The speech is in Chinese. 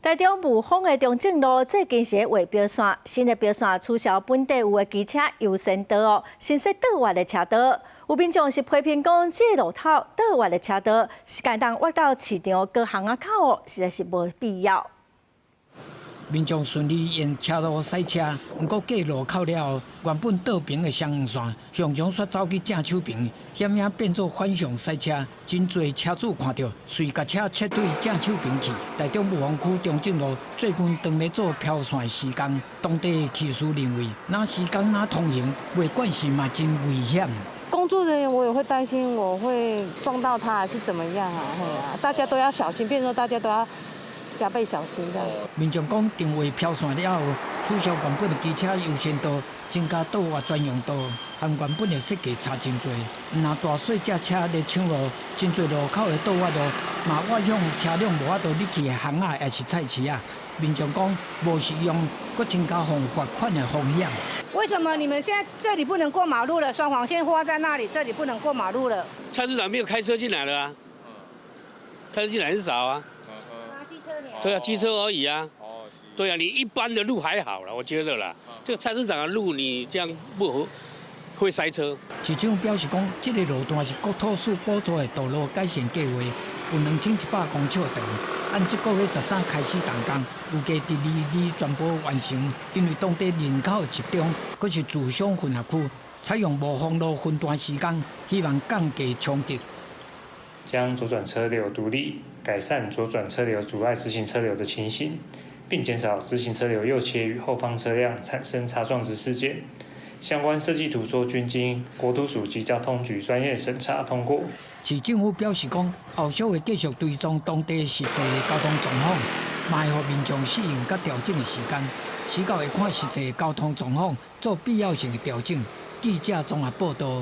台中雾峰的中正路最近是画标线，新的标线取消本地有的机车优先道哦，新设倒弯的车道。有民众是批评讲，这个路头倒弯的车道，时间当挖到市场各巷仔口哦，实在是无必要。 民众顺利沿车路驶车，不过过路口了后，原本倒平的双黄线向将煞走去正手边，险险变作反向驶车。真侪车主看到，随甲车撤退正手边去。台中雾峰区中正路最近当咧做漂线施工，当地的技术认为，哪施工哪通行，袂管是嘛真危险。 工作人员我也会担心，我会撞到他还是怎么样啊？嘿啊，大家都要小心，变成说大家都要。 加倍小心这样。民众讲定位漂线了后，取消原本的机车优先道，增加倒弯专用道，和原本的设计差真多。若大小只车咧抢路，真侪路口的倒弯路，嘛我向车辆无法度入去的巷仔，也是菜市啊。民众讲无使用，佫增加罚款的风险。为什么你们现在这里不能过马路了？双黄线画在那里，这里不能过马路了？菜市场没有开车进来了啊，开车进来很少啊。 对啊，机车而已啊。对啊，你一般的路还好了，我觉得啦。这个菜市场的路你这样不会塞车。市长表示讲，这个路段是国土署补助的道路改善计划，有2100公尺长，按这个月13开始动工，预计第2日全部完成。因为当地人口集中，佫是自商混合区，采用无封路分段施工，希望降低冲突。 将左转车流独立，改善左转车流阻碍直行车流的情形，并减少直行车流右切与后方车辆产生擦撞之事件。相关设计图说均经国土署及交通局专业审查通过。市政府表示讲，后续会继续追踪当地实际的交通状况，嘛会予民众适应甲调整的时间，时到会看实际的交通状况，做必要性的调整。记者综合报道。